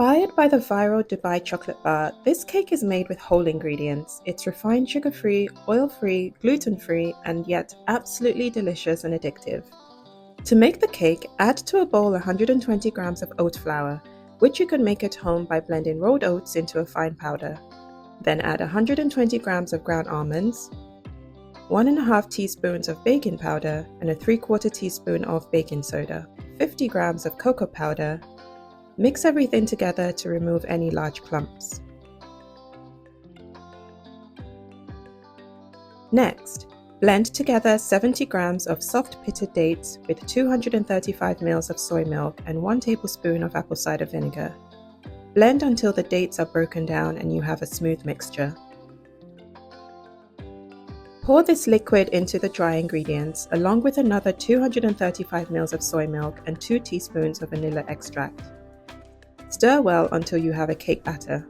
Inspired by the viral Dubai chocolate bar, this cake is made with whole ingredients. It's refined sugar-free, oil-free, gluten-free, and yet absolutely delicious and addictive. To make the cake, add to a bowl 120 grams of oat flour, which you can make at home by blending rolled oats into a fine powder. Then add 120 grams of ground almonds, 1.5 teaspoons of baking powder, and a 3/4 teaspoon of baking soda, 50 grams of cocoa powder. Mix everything together to remove any large clumps. Next, blend together 70 grams of soft pitted dates with 235 ml of soy milk and 1 tablespoon of apple cider vinegar. Blend until the dates are broken down and you have a smooth mixture. Pour this liquid into the dry ingredients along with another 235 ml of soy milk and 2 teaspoons of vanilla extract. Stir well until you have a cake batter.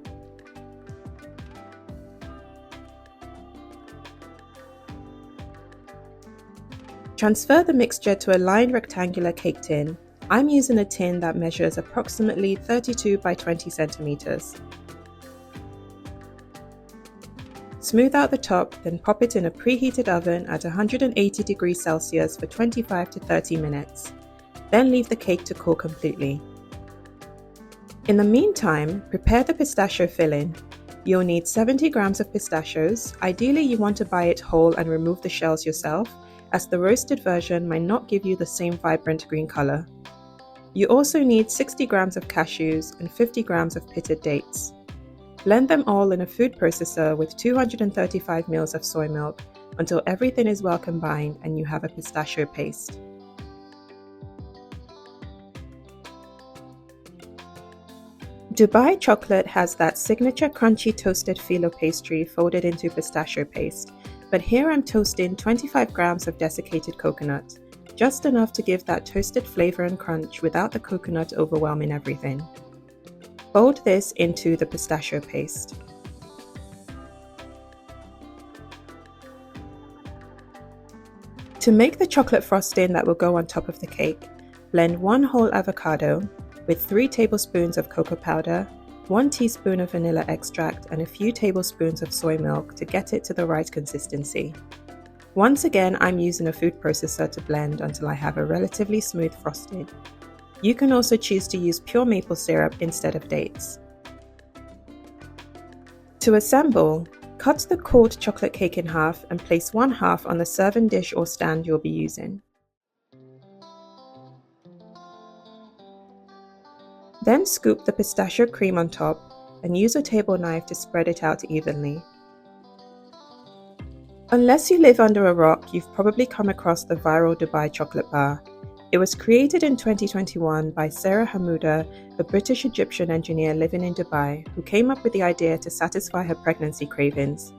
Transfer the mixture to a lined rectangular cake tin. I'm using a tin that measures approximately 32 by 20 centimeters. Smooth out the top, then pop it in a preheated oven at 180 degrees Celsius for 25 to 30 minutes. Then leave the cake to cool completely. In the meantime, prepare the pistachio filling. You'll need 70 grams of pistachios. Ideally, you want to buy it whole and remove the shells yourself, as the roasted version might not give you the same vibrant green color. You also need 60 grams of cashews and 50 grams of pitted dates. Blend them all in a food processor with 235 ml of soy milk until everything is well combined and you have a pistachio paste. Dubai chocolate has that signature crunchy toasted filo pastry folded into pistachio paste, but here I'm toasting 25 grams of desiccated coconut, just enough to give that toasted flavor and crunch without the coconut overwhelming everything. Fold this into the pistachio paste. To make the chocolate frosting that will go on top of the cake, blend 1 whole avocado with 3 tablespoons of cocoa powder, 1 teaspoon of vanilla extract, and a few tablespoons of soy milk to get it to the right consistency. Once again, I'm using a food processor to blend until I have a relatively smooth frosting. You can also choose to use pure maple syrup instead of dates. To assemble, cut the cooled chocolate cake in half and place 1/2 on the serving dish or stand you'll be using. Then scoop the pistachio cream on top and use a table knife to spread it out evenly. Unless you live under a rock, you've probably come across the viral Dubai chocolate bar. It was created in 2021 by Sarah Hamouda, a British-Egyptian engineer living in Dubai, who came up with the idea to satisfy her pregnancy cravings.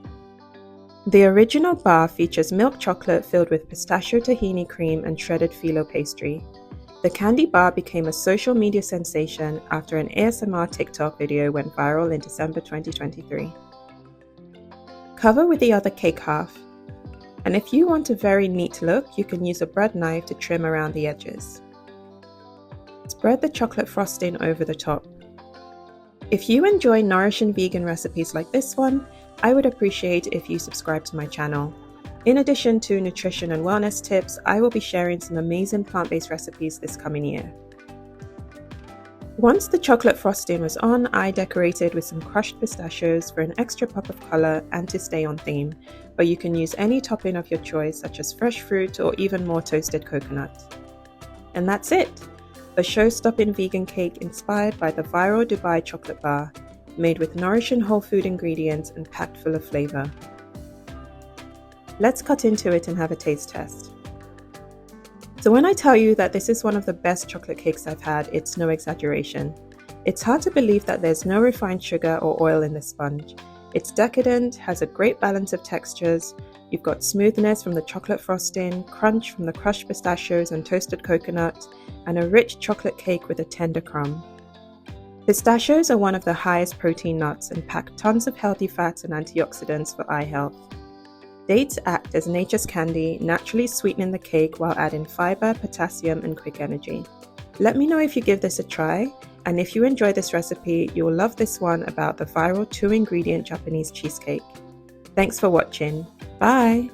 The original bar features milk chocolate filled with pistachio tahini cream and shredded filo pastry. The candy bar became a social media sensation after an ASMR TikTok video went viral in December 2023. Cover with the other cake half, and if you want a very neat look, you can use a bread knife to trim around the edges. Spread the chocolate frosting over the top. If you enjoy nourishing vegan recipes like this one, I would appreciate if you subscribe to my channel. In addition to nutrition and wellness tips, I will be sharing some amazing plant-based recipes this coming year. Once the chocolate frosting was on, I decorated with some crushed pistachios for an extra pop of color and to stay on theme, but you can use any topping of your choice such as fresh fruit or even more toasted coconut. And that's it! A show-stopping vegan cake inspired by the viral Dubai chocolate bar, made with nourishing whole food ingredients and packed full of flavor. Let's cut into it and have a taste test. So when I tell you that this is one of the best chocolate cakes I've had, it's no exaggeration. It's hard to believe that there's no refined sugar or oil in this sponge. It's decadent, has a great balance of textures. You've got smoothness from the chocolate frosting, crunch from the crushed pistachios and toasted coconut, and a rich chocolate cake with a tender crumb. Pistachios are one of the highest protein nuts and pack tons of healthy fats and antioxidants for eye health. Dates act as nature's candy, naturally sweetening the cake while adding fiber, potassium, and quick energy. Let me know if you give this a try, and if you enjoy this recipe, you'll love this one about the viral 2-ingredient Japanese cheesecake. Thanks for watching. Bye!